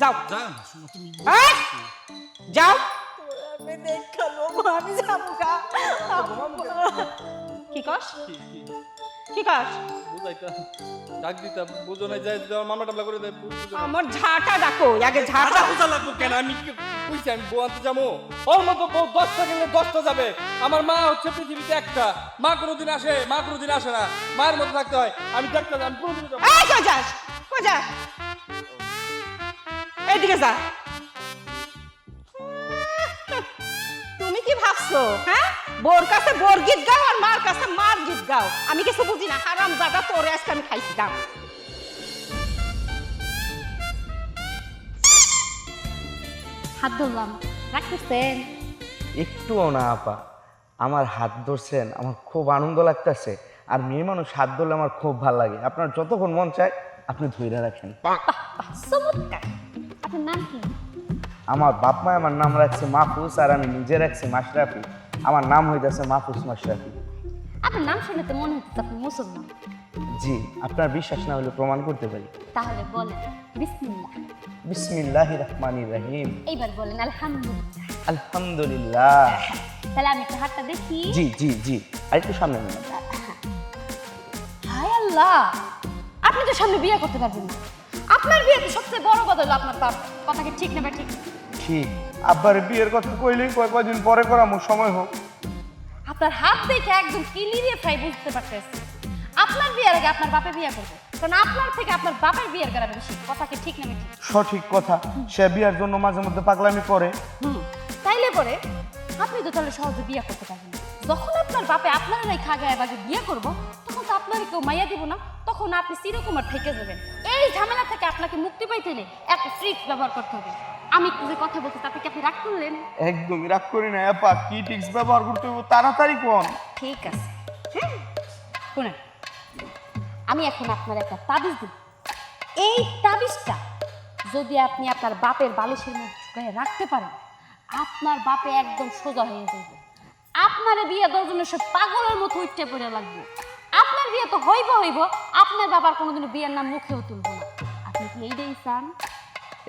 যাও যা না, শোনো তুমি। যাও। আমি দেখালো আমি যাবো গা। কি কস? কি কস? বুঝাইতা, ডাক দিতা, বুঝো না যায় যদি আমার মামলা টামলা করে দেয়, বুঝো না। আমার ঝাঁটা ডাকো, আগে ঝাঁটা। আচ্ছা, বুঝা লাগবো কেন? আমি কি কইছি আমি বউ আনতে যাবো? ওর মতো বউ 10টা গেলে 10টা যাবে। আমার মা হচ্ছে পৃথিবীতে একটা। মা কোনোদিন আসে, মা কোনোদিন আসে না। মায়ের মতো থাকতে হয়। আমি দেখতে আমি কোনোদিন যাবো। এই কই যাস? কই যাস? এইদিকে যা। তুমি কি ভাবছো, হ্যাঁ? বোর কাছে বোর গীত গাও আর মার কাছে মার গীত গাও। আমি কিছু বুঝি না, হারাম জাদা, তোরে আজকে আমি খাইছি। গাও। হাত ধরলাম, রাখতেছেন? একটুও না আপা, আমার হাত ধরছেন, আমার খুব আনন্দ লাগতেছে। আর মেয়ে মানুষ হাত ধরলে আমার খুব ভালো লাগে। আপনার যতক্ষণ মন চায় আপনি ধরে রাখেন। চমৎকার। আপনার নাম কি? আমার বাপ মা আমার নাম রাখছে মাহফুজ, আর আমি নিজে রাখছি মাশরাফি। আমার নাম হইতেছে মাহফুজ মাশরাফি। আপনার নাম শুনে তো মনে হচ্ছে আপনি মুসলমান। জি, আপনার বিশ্বাস না হলে প্রমাণ করতে পারি। তাহলে বলেন বিসমিল্লাহ। বিসমিল্লাহির রহমানির রহিম। এইবার বলেন আলহামদুলিল্লাহ। আলহামদুলিল্লাহ। তাহলে আমি একটা হাতটা দেখি। জি জি জি, আর একটু সামনে নিন। হায় আল্লাহ, আপনি তো সামনে বিয়ে করতে পারবেন না। আপনার বিয়েতে সবচেয়ে বড় কথা হলো আপনার বাপ। কথা কি ঠিক না বা ঠিক? ঠিক। আব্বার বিয়ের কথা কইলেই কয়েকদিন পরে করামো, সময় হোক। আপনার হাত দেখে একদম ক্লিয়ার ফ্রাই বুঝতে পারতেছি আপনার বিয়ের আগে আপনার বাপে বিয়ে করবে, কারণ আপনার থেকে আপনার বাপের বিয়ের করা বেশি। কথা কি ঠিক না ঠিক? সঠিক কথা। সে বিয়ার জন্য মাঝে মধ্যে পাগলামি করে। তাইলে পরে আপনি তো তাহলে সহজে বিয়ে করতে পারবেন না। যখন আপনার বাপে আপনার নাই খাগায় বাগে বিয়ে করবো, তখন তো আপনারই কেউ মাইয়া দিব না, তখন আপনি চিরকুমার থেকে যাবেন। এই ঝামেলা থেকে আপনাকে মুক্তি পাইতে হলে একটা ট্রিক্স ব্যবহার করতে হবে। আমি যে কথা বলছি তাতে কি আপনি রাগ করলেন? একদমই রাগ করি না আপা, কি টিক্স ব্যবহার করতে হবে তাড়াতাড়ি কোন। ঠিক আছে, হ্যাঁ শুনেন, আমি এখন আপনার একটা তাবিজ দিব। এই তাবিজটা যদি আপনি আপনার বাপের বালিশের মধ্যে ঢুকায় রাখতে পারেন, আপনার বাপে একদম সোজা হয়ে যাবে। আপনার বিয়ে দেওয়ার জন্য সব পাগলের মতো উঠতে পড়ে লাগবে। আপনার বিয়ে তো হইব, আপনার বাবার কোনোদিনও বিয়ের নাম মুখেও তুলব না। আপনি কি এইটাই চান?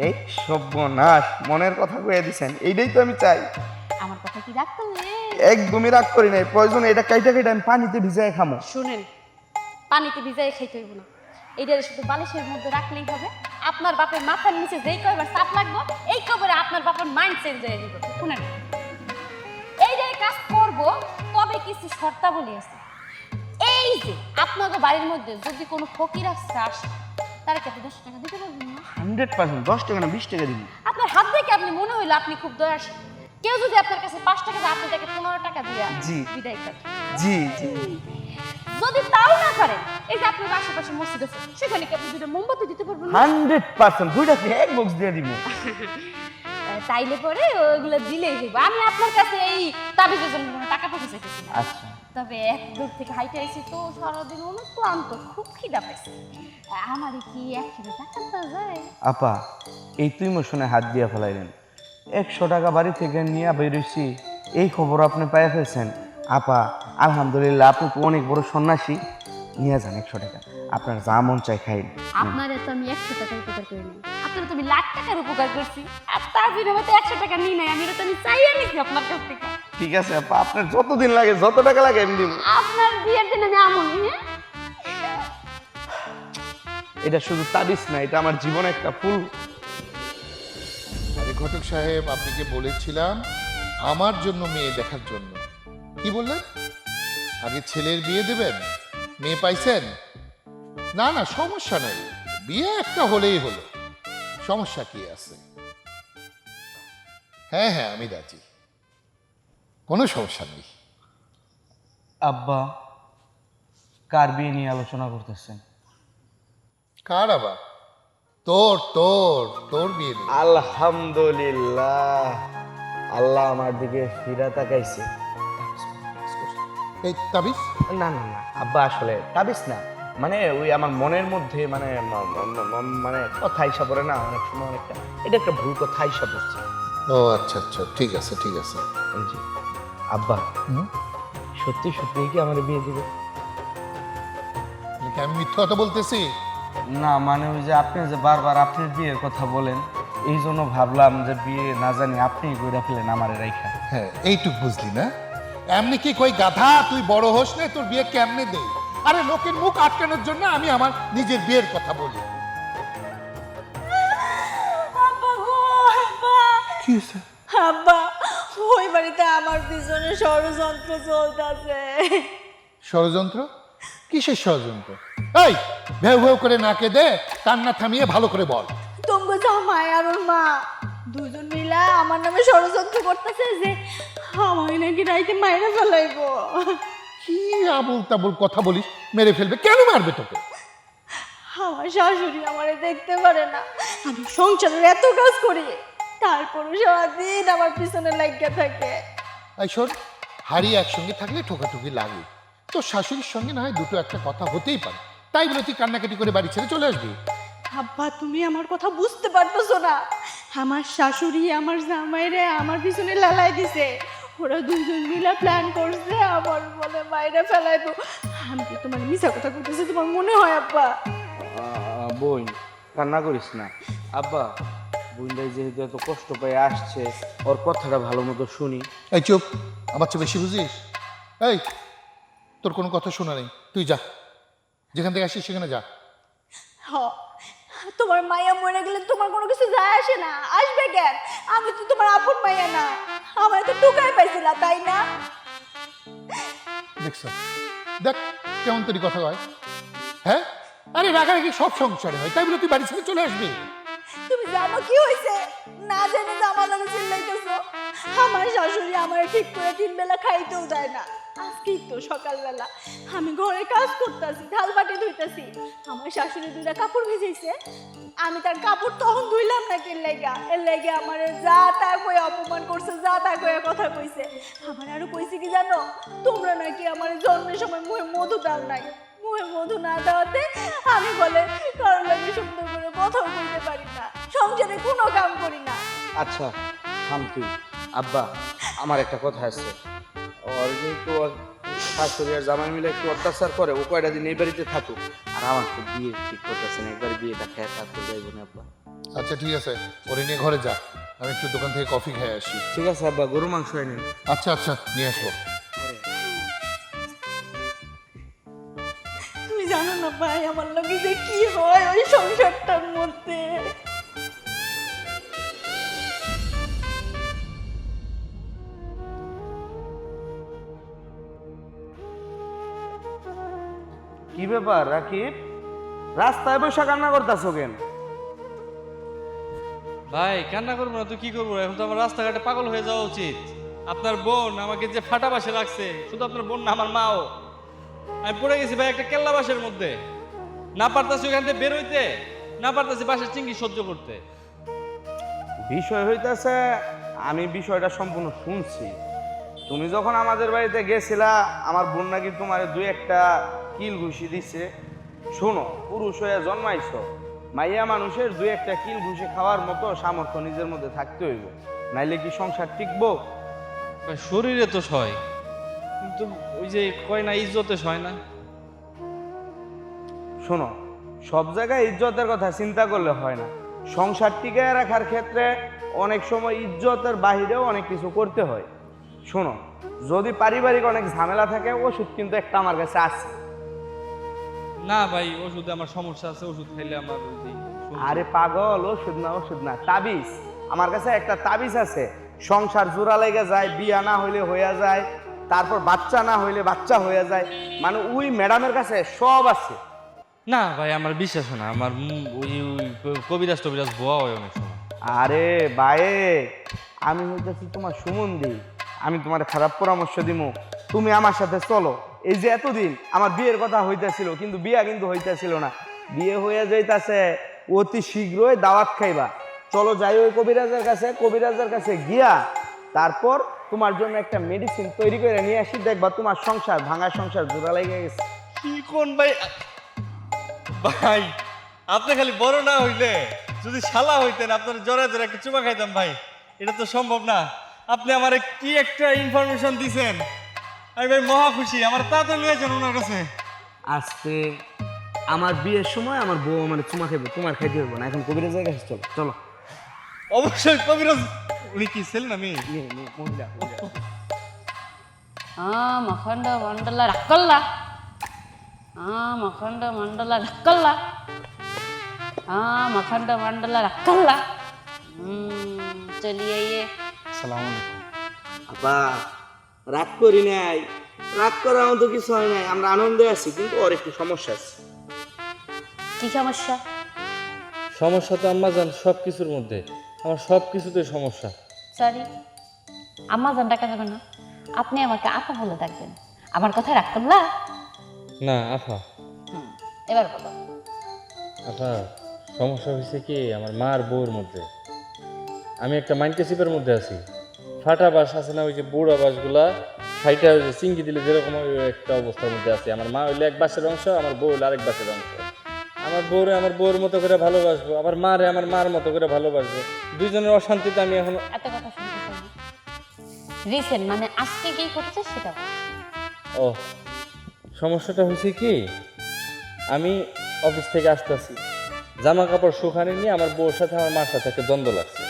এই সর্বনাশ, মনের কথা কয়ে দিছেন, এইটাই তো আমি চাই। আমার কথা কি রাগ করলেন? একদমই রাগ করি নাই, প্রয়োজনে এটা কাইটা কাইটা আমি পানিতে ভিজায় খামো। শুনেন, পানিতে ভিজাই খাইতে হইব না, এইটা শুধু বালিশের মধ্যে রাখলেই হবে। আপনার বাপের মাথার নিচে যেই কয়বার চাপ লাগবে, এই কবরে আপনার বাপের মাইন্ড চেঞ্জ হয়ে যাবে। শুনেন, এইটাই কাজ করব, তবে কিছু শর্তাবলী আছে। এই যে আপনাদের বাড়ির মধ্যে যদি কোনো ফকির আসে, তার কাছে 10 টাকা দিতে পারবেন না? 100%। 10 টাকা না 20 টাকা দিবি। আপনার হাত দেখে আপনি মনে হইলো আপনি খুব দয়াশীল। কেউ যদি আপনার কাছে 5 টাকা দেয়, আপনি তাকে 15 টাকা দিয়া জি। বিদায় করেন। জি জি। যদি তাও না পারেন, এই যে আপনার আশেপাশে মসজিদ আছে, সেখানে কি আপনি 2টা মোমবাতি দিতে পারবেন না? 100%। 2টা কি এক বক্স দিয়ে দিব? তাইলে পরে ওইগুলো দিলেই হইব। আমি আপনার কাছে এই তাবিজের জন্য কোনো টাকা পয়সা চাইতেছি না। আচ্ছা। তবে এক দূর থেকে হাইটে আইছি তো, সারাদিন অনেক ক্লান্ত, খুব খিদা পাইছে। আমারই কি 100 টাকা পাওয়া যায়? আপা, এই তুই মোশনে হাত দিয়ে ফেলাইলেন। 100 টাকা বাড়ি থেকে নিয়ে বেরোইছি, এই খবর আপনি পাইয়া ফেলছেন। আপা আলহামদুলিল্লাহ, আপনি তো অনেক বড় সন্ন্যাসী। নিয়ে যান 100 টাকা, আপনার যা মন চাই খাইন। আপনারে তো আমি 100 টাকার উপকার করি নাই, আপনারা তো আমি লাখ টাকার উপকার করছি। আর তার বিনিময়ে তো 100 টাকা নিই নাই, আমি তো আমি চাইয়া নিছি আপনার কাছ থেকে। ঠিক আছে আপা, আপনার যতদিন লাগে, যত টাকা লাগে আমি দিব। আপনার বিয়ের দিন আমি আমনি। এটা শুধু তাবিজ না, এটা আমার জীবনে একটা ফুল। আরে ঘটক সাহেব, আপনাকে বলেছিলাম আমার জন্য মেয়ে দেখার জন্য। কি বললেন? আগে ছেলের বিয়ে দেবেন? মেয়ে পাইছেন? না না, সমস্যা নেই, বিয়ে একটা হলেই হলো, সমস্যা কি আছে? হ্যাঁ হ্যাঁ আমি রাজি, কোনো সমস্যা নেই। আব্বা কার বিয়ে নিয়ে আলোচনা করতেছেন? কার আবার? তোর তোর তোর বিয়ে নেই। আলহামদুলিল্লাহ, আল্লাহ আমার দিকে ফিরা তাকাইছে। এই তাবিজ? না না না আব্বা, আসলে তাবিজ না, মানে ওই আমার মনের মধ্যে মানে মানে কথা আইসা পড়ে না অনেক সময়, অনেকটা এটা একটা ভুল কথা আইসা পড়ছে। ও আচ্ছা আচ্ছা, ঠিক আছে ঠিক আছে। জি আব্বা, হুম? সত্যি সত্যি কি আমার বিয়ে দিবে? কি আমি মিথ্যা কথা বলতেছি? না মানে ওই যে আপনি যে বারবার আপনার বিয়ের কথা বলেন, এই জন্য ভাবলাম যে বিয়ে না জানি আপনি কইরা ফেলেন আমার রাইখা। হ্যাঁ এইটুক বুঝলি না? এমনি কি কই গাধা, তুই বড় হোস না, তোর বিয়ে কেমনে দেই? আরে লোকের মুখ আটকানোর জন্য আমি আমার নিজের বিয়ের কথা বলি। আব্বা গো, আব্বা কি হয়েছে? আব্বা, ওই বাড়িতে আমার পিছনে ষড়যন্ত্র চলতেছে। ষড়যন্ত্র? কিসের ষড়যন্ত্র? এই ভেউ ভেউ করে নাকে দে, কান্না থামিয়ে ভালো করে বল। তোমরা জামাই আর ওর মা দুজন মিলা আমার নামে ষড়যন্ত্র করতেছে যে আমায় নাকি রাইতে মাইরে ফেলাইবো। কি আবল তাবল কথা বলিস, মেরে ফেলবে। কেন মারবে তোকে? আমার শাশুড়ি আমারে দেখতে পারে না, আমি সংসারের এত কাজ করি, তারপরও সারাদিন আমার পিছনে লাগিয়ে থাকে। এই শোন, হাড়ি একসঙ্গে থাকলে ঠোকাঠুকি লাগে। তোর শাশুড়ির সঙ্গে না হয় দুটো একটা কথা হতেই পারে, তাই বলে তুই কান্নাকাটি করে বাড়ি ছেড়ে চলে আসবি? আব্বা তুমি আমার কথা বুঝতে পারতেছো না, আমার শাশুড়ি আমার জামাইরে আমার পিছনে লালাই দিছে, ওরা দুজন মিলে প্ল্যান করছে আমার বলে বাইরে ফেলাইবো। আমি কি তোমার মিছা কথা কইতেছি তোমার মনে হয় আব্বা? বোন কান্না করিস না আব্বা, বোনটাই যেহেতু এত কষ্ট পেয়ে আসছে, ওর কথাটা ভালো মতো শুনি। এই চুপ, আমার চেয়ে বেশি বুঝিস? এই তোর কোনো কথা শোনা নেই, তুই যা, যেখান থেকে আসিস সেখানে যা। হ, তোমার মাইয়া মরে গেলে তোমার কোনো কিছু যায় আসে না, আসবে কেন? আমি তো তোমার আপন মাইয়া না, আমার তো টুকাই পাইছিলা তাই না? দেখছ, দেখ কেমন তোর কথা হয়। হ্যাঁ, আরে রাগারাগি সব সংসারে হয়, তাই বলে তুই বাড়ি ছেড়ে চলে আসবি? তুমি জানো কি হয়েছে? না জেনে যে আমার লগে চিল্লাইতেছো। আমার শাশুড়ি আমার ঠিক করে 3 বেলা খাইতেও দেয় না। আজকেই তো সকালবেলা আমি ঘরে কাজ করতেছি, থাল বাটি ধুইতেছি, আমার শাশুড়ি 2টা কাপড় ভিজাইছে, আমি তার কাপড় তখন ধুইলাম না কেন লাগা, এর লাগে আমার যা তা কই অপমান করছে, যা তা কই কথা কইছে। আমার আরো কইছে কি জানো, তোমরা নাকি আমার জন্মের সময় মুখে মধু দাও নাই, মুখে মধু না দেওয়াতে আমি বলে কারোর লাগে সুন্দর করে কথাও বলতে পারি না, সংসারে কোনো কাম করি না। আচ্ছা থাম তুই। আব্বা আমার একটা কথা আছে, ওর যেহেতু ওর শাশুড়ি আর জামাই মিলে একটু অত্যাচার করে, ও কয়টা দিন এই বাড়িতে থাকুক, আর আমার তো বিয়ে ঠিক করতেছে না, একবার বিয়েটা খেয়ে তারপর যাইব না আব্বা। আচ্ছা ঠিক আছে, ওরে নিয়ে ঘরে যা, আমি একটু দোকান থেকে কফি খেয়ে আসি। ঠিক আছে আব্বা, গরু মাংস এনেন। আচ্ছা আচ্ছা নিয়ে আসবো। তুমি জানো না ভাই আমার লগে যে কি হয় ওই সংসারটার মধ্যে। কি ব্যাপার রাকিব, রাস্তায় বসে কান্না করতেছো কেন? ভাই কান্না করবো না তো কি করবো, এখন তো আমার রাস্তাঘাটে পাগল হয়ে যাওয়া উচিত। আপনার বোন আমাকে যে ফাটা বাসে রাখছে, শুধু আপনার বোন না আমার মাও, আমি পড়ে গেছি ভাই একটা কেল্লা বাসের মধ্যে, না পারতাছি ওখান থেকে বের হইতে, না পারতাছি বাসের চিংড়ি সহ্য করতে। বিষয় হইতেছে, আমি বিষয়টা সম্পূর্ণ শুনছি। তুমি যখন আমাদের বাড়িতে গেছিলা, আমার বোন নাকি তোমার 2-1টা কিল ঘুষি দিছে। শোনো, পুরুষ হয়ে জন্মাইছো, মাইয়া মানুষের 2-1টা কিল ঘুষি খাওয়ার মতো সামর্থ্য নিজের মধ্যে থাকতে হইবে, নাইলে কি সংসার টিকবো? ভাই, শরীরে তো সয়, কিন্তু ওই যে কয় না ইজ্জতে সয় না। শোনো, সব জায়গায় ইজ্জতের কথা চিন্তা করলে হয় না, সংসার টিকায় রাখার ক্ষেত্রে অনেক সময় ইজ্জতের বাহিরেও অনেক কিছু করতে হয়। শোনো, যদি পারিবারিক অনেক ঝামেলা থাকে, ওষুধ কিন্তু একটা আমার কাছে আছে। না ভাই, ওষুধে আমার সমস্যা আছে, ওষুধ খাইলে আমার ওই যে আরে পাগল, ওষুধ না ওষুধ না, তাবিজ। আমার কাছে একটা তাবিজ আছে, সংসার জোড়া লেগে যায়, বিয়া না হইলে হইয়া যায়, তারপর বাচ্চা না হইলে বাচ্চা হইয়া যায়, মানে ওই ম্যাডামের কাছে সব আছে। না ভাই, আমার বিশ্বাস হয় না, আমার ওই কবিরাজ টবিরাজ ভুয়া হয় অনেক সময়। আরে বায়ে, আমি হইতেছি তোমার সুমন্দি, আমি তোমার খারাপ পরামর্শ দিব, তুমি আমার সাথে চলো। এই যে এতদিন আমার বিয়ের কথা হইতেছিল, কিন্তু বিয়া কিন্তু হইতেছিল না, বিয়ে হয়ে যাইতাছে অতি শীঘ্রই, দাওয়াত খাইবা। চলো যাই ওই কবিরাজের কাছে, কবিরাজের কাছে গিয়া তারপর তোমার জন্য একটা মেডিসিন তৈরি করে নিয়ে আসি, দেখবা তোমার সংসার, ভাঙা সংসার জোড়া লেগে গেছে। কি কোন ভাই? ভাই আপনি খালি বড় না হইলে, যদি শালা হইতেন আপনার জোরে জোরে একটা চুমা খাইতাম ভাই। এটা তো সম্ভব না। আপনি আমারে কি একটা ইনফরমেশন দিছেন, আমি ভাই মহা খুশি। আমার তাড়াতাড়ি নিয়ে যান ওনার কাছে। আজকে আমার বিয়ের সময় আমার বউ আমার চুমা খাইবে, তোমার খাইতে হবে না। এখন কবিরাজের কাছে চলো, চলো। অবশ্যই কবিরাজ। উনি কি ছেলে না মেয়ে? মহিলা। মখণ্ড মণ্ডলা রাক্কল্লা, মখণ্ড মণ্ডলা রাক্কল্লা, মখণ্ড মণ্ডলা রাক্কল্লা। চলিয়ে আসসালামু আলাইকুম। আপা রাগ করি নাই, রাগ করার মতো কিছু হয় নাই, আমরা আনন্দে আছি, কিন্তু ওর একটু সমস্যা আছে। কি সমস্যা? সমস্যা তো আম্মা জান সব কিছুর মধ্যে, আমার সব কিছুতে সমস্যা। সরি, আম্মা জান ডাকা যাবে না, আপনি আমাকে আপা বলে ডাকবেন। আমার কথা রাগ করলা? না আফা, এবার বলো। আফা সমস্যা হয়েছে কি, আমার মার বউর মধ্যে। আমি একটা মাইন্ডকেসিপের মধ্যে আছি। ফাটা বাস আছে না, ওই যে বুড়া বাসগুলা ফাইটা চিঙ্গি দিলে যেরকম ওই একটা অবস্থার মধ্যে আছে। আমার মা হইলে এক বাসের অংশ, আমার বউ হইলে আরেক বাসের অংশ। আমার বউরে আমার বউর মতো করে ভালোবাসবো, আমার মারে আমার মার মতো করে ভালোবাসবো। দুইজনের অশান্তিতে আমি এখন এত কথা শুনতে চাই না। রিসেন্ট মানে আজকে কি করছে সেটা বলো। ও সমস্যাটা হয়েছে কি, আমি অফিস থেকে আসতেছি, জামা কাপড় শুকানি নিয়ে আমার বউর সাথে আমার মার সাথে একটা দ্বন্দ্ব লাগছে,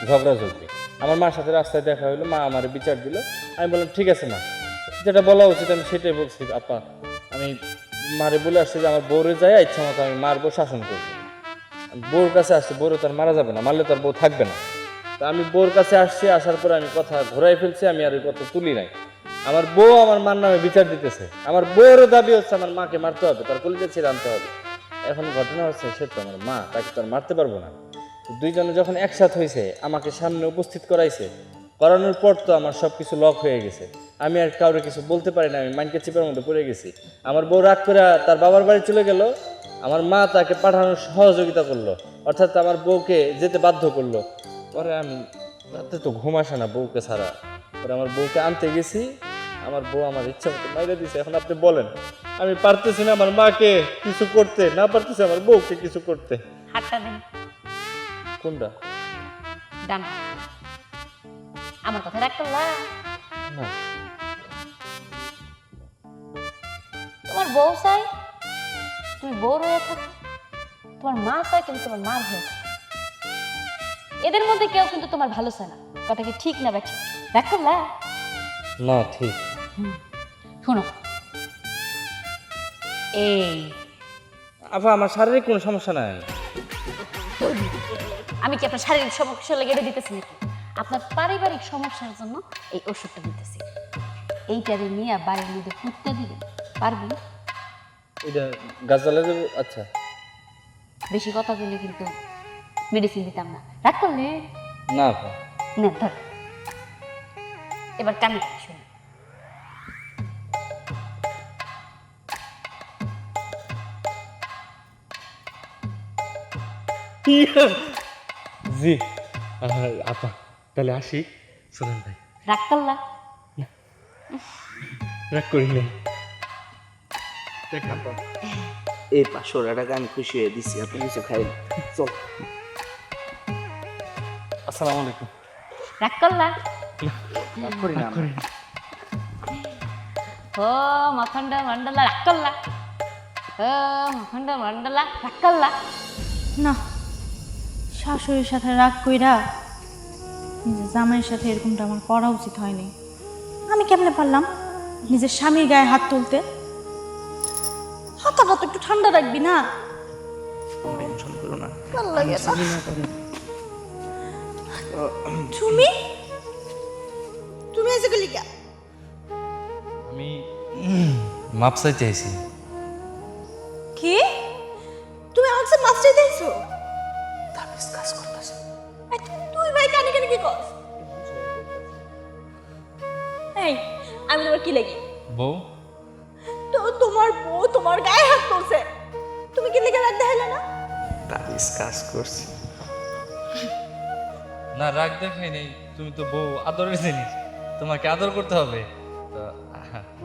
ঝগড়াঝগড়ি। আমার মার সাথে রাস্তায় দেখা হইলো, মা আমার বিচার দিল। আমি বললাম ঠিক আছে মা, যেটা বলা উচিত আমি সেটাই বলছি। আপা আমি মারে বলে আসছি যে আমার বউরে যায় ইচ্ছা মতো আমি মার বউ শাসন করবো। বউর কাছে আসছি, বউরে তো আর মারা যাবে না, মারলে তো আর বউ থাকবে না। তো আমি বউর কাছে আসছি, আসার পরে আমি কথা ঘোরাই ফেলছি, আমি আর ওই কথা তুলি নাই। আমার বউ আমার মার নামে বিচার দিতেছে। আমার বউয়েরও দাবি হচ্ছে আমার মাকে মারতে হবে, তার কলিজা ছিঁড়ে আনতে হবে। এখন ঘটনা হচ্ছে সে তো আমার মা, তাকে তো আর মারতে পারবো না। দুইজনে যখন একসাথে হয়েছে, আমাকে সামনে উপস্থিত করাইছে, করানোর পর তো আমার সব কিছু লক হয়ে গেছে। আমি আর কাউরে কিছু বলতে পারি না, আমি মাইনকে চিপার মধ্যে পড়ে গেছি। আমার বউ রাগ করে তার বাবার বাড়ি চলে গেল, আমার মা তাকে পাঠানোর সহযোগিতা করলো, অর্থাৎ আমার বউকে যেতে বাধ্য করলো। পরে আমি রাতে তো ঘুম আসে না বউকে ছাড়া, পরে আমার বউকে আনতে গেছি, আমার বউ আমার ইচ্ছা মতো মাইরে দিছে। এখন আপনি বলেন, আমি পারতেছি না আমার মাকে কিছু করতে, না পারতেছি আমার বউকে কিছু করতে। হাতটা দিন। কোনটা? ডান। আমার কথা রাগ করলা? না তোমার বউ চাই তুমি বউ হয়ে থাকো, তোমার মা চাই তুমি তোমার মা হয়ে থাকো। এদের মধ্যে কেউ কিন্তু তোমার ভালো চায় না। কথা কি ঠিক না ব্যাঠিক? রাগ করলা? না ঠিক। শোনো, এই আপা আমার শারীরিক কোনো সমস্যা নাই। আমি কি আপনার শারীরিক সমস্যা লেগে এটা দিতেছি নাকি? আপনার পারিবারিক সমস্যার জন্য এই ওষুধটা দিতেছি। এইটারে নিয়ে বাড়ির মধ্যে ফুটতে দিবেন, পারবেন? এটা গাছালে দেবো? আচ্ছা বেশি কথা বললে কিন্তু মেডিসিন দিতাম না। রাগ করলে না আপা। না, ধর এবার কানে শুনুন। জি আপা তাহলে আসি। শোনেন ভাই, রাগ করলা? রাগ করি নাই। এই 500 টাকা আমি খুশি হয়ে দিচ্ছি, আপনি কিছু খাইন। চল। আসসালামু আলাইকুম। রাগ করলা? রাগ করি না আমরা। ও মখণ্ড মণ্ডলা রাগ করলা? ও মখণ্ড মণ্ডলা রাগ করলা? না, শাশুড়ির সাথে রাগ কইরা নিজের জামাইয়ের সাথে এরকমটা আমার করা উচিত হয়নি। আমি কেমনে পারলাম নিজের স্বামীর গায়ে হাত তুলতে? হাতটা তো একটু ঠান্ডা রাখবি না? টেনশন করো না। ভালো লাগে না। তুমি তুমি এসে গেলি কে? আমি মাপ চাইতে আইছি। কি? তুমি আমাকে মাছ চাইতে আইছো? তাবিজ কাজ করতেছে। তুই ভাই কানে কানে কি কস? আমি তোমার কি লাগি? বউ তো তোমার বউ তোমার গায়ে হাত তুলছে, তুমি কি লেগে রাখ দেখাইলে না? তাবিজ কাজ করছি। না, রাগ দেখাই নেই, তুমি তো বউ, আদরের জিনিস, তোমাকে আদর করতে হবে তো।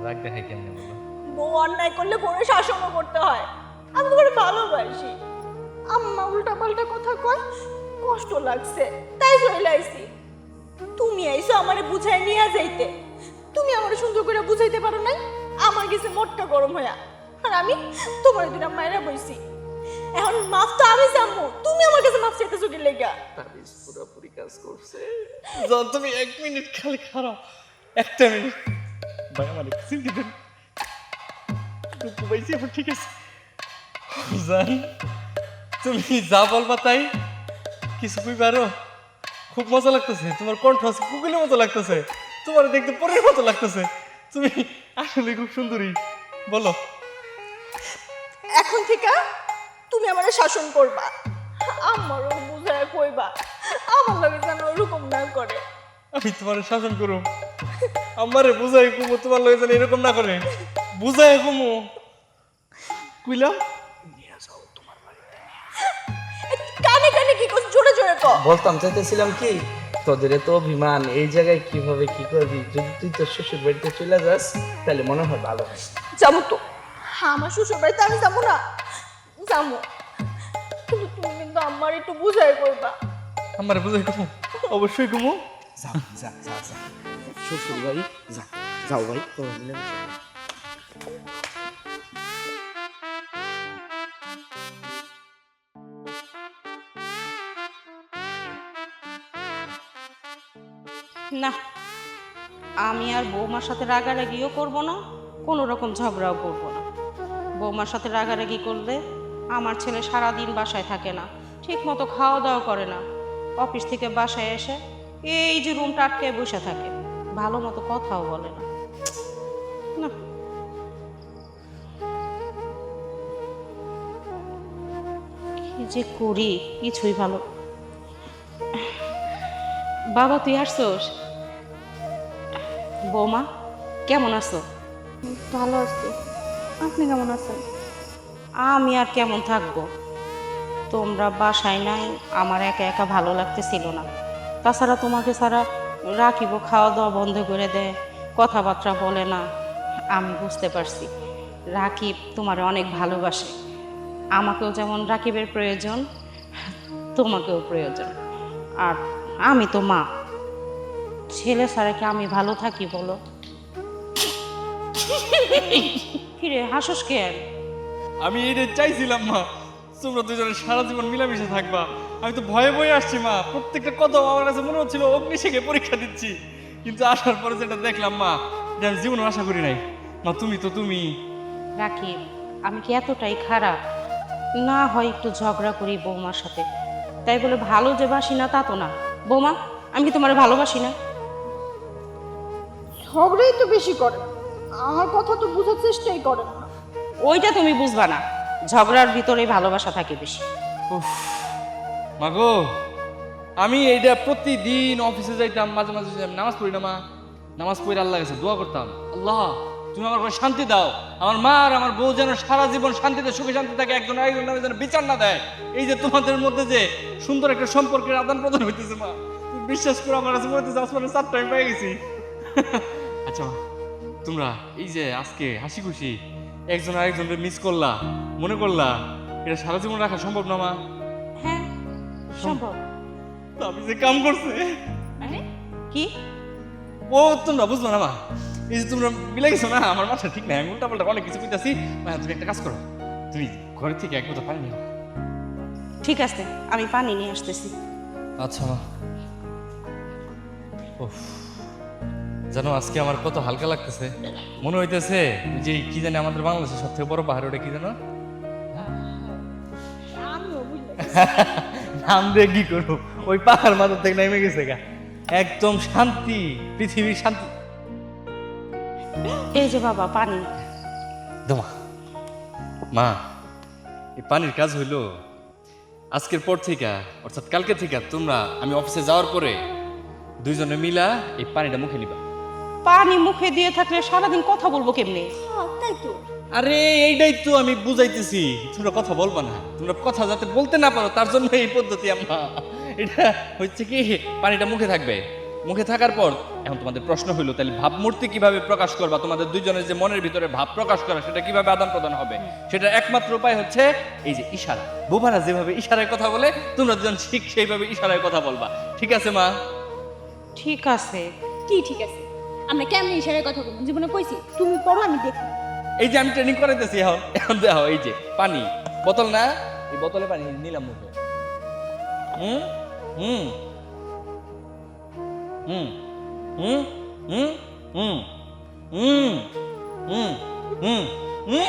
রাগ দেখাই কেমনে বলো? বউ অন্যায় করলে বউরে শাসনও করতে হয়। আমি তোমার ভালোবাসি, আম্মা উল্টা পাল্টা কথা কয়, কষ্ট লাগছে তাই চলে আইছি। তুমি আইছো আমারে বুঝাই নিয়ে যাইতে, তুমি আমারে সুন্দর করে বুঝাইতে পারো নাই, আমার গেছে মোটকা গরম হইয়া, আর আমি তোমার দুটা মায়েরা বইছি। এখন মাফ তো আমি জানবো, তুমি আমার কাছে মাফ চাইতেছো কি লেগা? তাবিজ পুরোপুরি কাজ করছে। যখন তুমি 1 মিনিট খালি খারাপ, একটা মিনিট ভাই আমার চিন্তা দেন, পাইছি এখন, ঠিক আছে জান, তুমি যা বলবা তাই কিছু কই পারো। খুব মজা লাগতেছে, তোমার কণ্ঠ আছে কুকুলের মতো লাগতেছে, তোমার দেখতে পরের মতো লাগতেছে, তুমি আসলে খুব সুন্দরী। বলো। এখন থেকে তুমি আমারে শাসন করবা, আমারও বুঝায় কইবা, আমার লাগে যেন ওরকম না করে। আমি তোমার শাসন করুম, আমারে বুঝাই কুমু, তোমার লগে যেন এরকম না করে, বুঝাই কুমু কইলাম। কানে কানে কি করছ, জোরে জোরে কর। বলতাম চাইতেছিলাম কি, তোদের তো অভিমান, এই জায়গায় কিভাবে কি করবি, যদি তুই তোর শ্বশুর বাড়িতে চলে যাস তাহলে মনে হয় ভালো হয়। যাবো তো, আমার শ্বশুর বাড়িতে আমি যাবো না, যাবো, কিন্তু তুমি কিন্তু আমার একটু বুঝাই করবা। আমারে বুঝাই কুমু, অবশ্যই কুমু। যাও যা যা যা শ্বশুর বাড়ি যা, যাও ভাই তোরা মিলে না, আমি আর বৌমার সাথে রাগারাগিও করব না, কোনো রকম ঝগড়াও করব না। বৌমার সাথে রাগারাগি করলে আমার ছেলে সারাদিন বাসায় থাকে না, ঠিক মতো খাওয়া দাওয়া করে না, অফিস থেকে বাসায় এসে এই যে রুমটা আটকে বসে থাকে, ভালো মতো কথাও বলে না। না, কি যে করি কিছুই ভালো। বাবা তুই আসছোস? বৌমা কেমন আছো? ভালো আছি, আপনি কেমন আছেন? আমি আর কেমন থাকবো, তোমরা বাসায় নাই, আমার একা একা ভালো লাগতেছিল না। তাছাড়া তোমাকে ছাড়া রাখিব খাওয়া দাওয়া বন্ধ করে দেয়, কথাবার্তা বলে না। আমি বুঝতে পারছি রাকিব তোমার অনেক ভালোবাসে, আমাকেও যেমন রাকিবের প্রয়োজন, তোমাকেও প্রয়োজন। আর আমি তো মা, ছেলে ছাড়া কি আমি ভালো থাকি বলো? কিরে হাসস কেন? আমি এটা চাইছিলাম মা, তোমরা দুজনে সারা জীবন মিলামিশে থাকবা। আমি তো ভয়ে ভয়ে আসছি মা, প্রত্যেকটা কথা আমার কাছে মনে হচ্ছিল অগ্নিশিখে পরীক্ষা দিচ্ছি, কিন্তু আসার পরে যেটা দেখলাম মা, যে আমি জীবনে আশা করি নাই। মা তুমি তো তুমি। রাকিব আমি কি এতটাই খারাপ? না হয় একটু ঝগড়া করি বৌমার সাথে, তাই বলে ভালো যে বাসি না তা তো না। বৌমা আমি কি তোমার ভালোবাসি না? ঝগড়াই তো বেশি করে, আমার কথা তো বোঝার চেষ্টাই করেন না। ওইটা তুমি বুঝবা না, ঝগড়ার ভিতরে ভালোবাসা থাকে বেশি। উফ মাগো, আমি এইটা প্রতিদিন অফিসে যাইতাম, মাঝে মাঝে নামাজ পড়ি না মা, নামাজ পড়ে আল্লাহ কাছে দোয়া করতাম, আল্লাহ তুমি আমার ঘরে শান্তি দাও, আমার মা আর আমার বউ যেন সারা জীবন শান্তিতে সুখে শান্তি থাকে, একজন আরেকজন নামে যেন বিচার না দেয়। এই যে তোমাদের মধ্যে যে সুন্দর একটা সম্পর্কের আদান প্রদান হইতেছে মা, তুমি বিশ্বাস করো আমার কাছে মনে হচ্ছে আসমানে 4 টাইম পেয়ে গেছি। আচ্ছা মা, তোমরা এই যে আজকে হাসি খুশি একজন আরেকজনকে মিস করলা, মনে করলা, এটা সারা জীবন রাখা সম্ভব না মা? হ্যাঁ সম্ভব। আমি যে কাম করছে আরে কি? ও তোমরা বুঝলো না মা, এই যে তোমরা মিলে গেছো না, আমার মাথা ঠিক নাই, আমি উল্টা পাল্টা অনেক কিছু কইতাছি। তুমি একটা কাজ করো, তুমি ঘরের থেকে এক বোতল পানি নিও। ঠিক আছে আমি পানি নিয়ে আসতেছি। আচ্ছা মা। উফ, জানো আজকে আমার কত হালকা লাগতেছে, মনে হইতেছে যে কি জানি আমাদের বাংলাদেশের সবথেকে বড় পাহাড়, ওটা কি জানো? নাম দিয়ে কি করবো, ওই পাহাড় মাথার থেকে নেমে গেছে গা, একদম শান্তি, পৃথিবীর শান্তি। এই যে বাবা পানি। দমা মা, এই পানির কাজ হইলো আজকের পর থেকে, অর্থাৎ কালকে থেকে তোমরা আমি অফিসে যাওয়ার পরে দুইজনে মিলা এই পানিটা মুখে নিবা। পানি মুখে দিয়ে থাকলে সারাদিন কথা বলবো কেমনে? তাই তো। আরে এইটাই তো আমি বুঝাইতেছি, তোমরা কথা বলবা না, তোমরা কথা যাতে বলতে না পারো তার জন্য এই পদ্ধতি আম্মা। এটা হচ্ছে কি, পানিটা মুখে থাকবে, মুখে থাকার পর এখন তোমাদের প্রশ্ন হইলো তাহলে ভাবমূর্তি কিভাবে প্রকাশ করবা, তোমাদের দুইজনের যে মনের ভিতরে ভাব প্রকাশ করা সেটা কিভাবে আদান প্রদান হবে, সেটা একমাত্র উপায় হচ্ছে এই যে ইশারা। বোবারা যেভাবে ইশারায় কথা বলে তোমরা দুজন ঠিক সেইভাবে ইশারায় কথা বলবা, ঠিক আছে মা? ঠিক আছে। কি ঠিক আছে? আমরা কেমন ইশারায় কথা বলবো? জীবনে কইছি তুমি পড়ো আমি দেখি। এই যে আমি ট্রেনিং করাইতেছি এখন, এখন দেখো এই যে পানি বোতল না, এই বোতলে পানি নিলাম মুখে, হুম হুম হুম হুম হুম হুম হুম হুম হুম হুম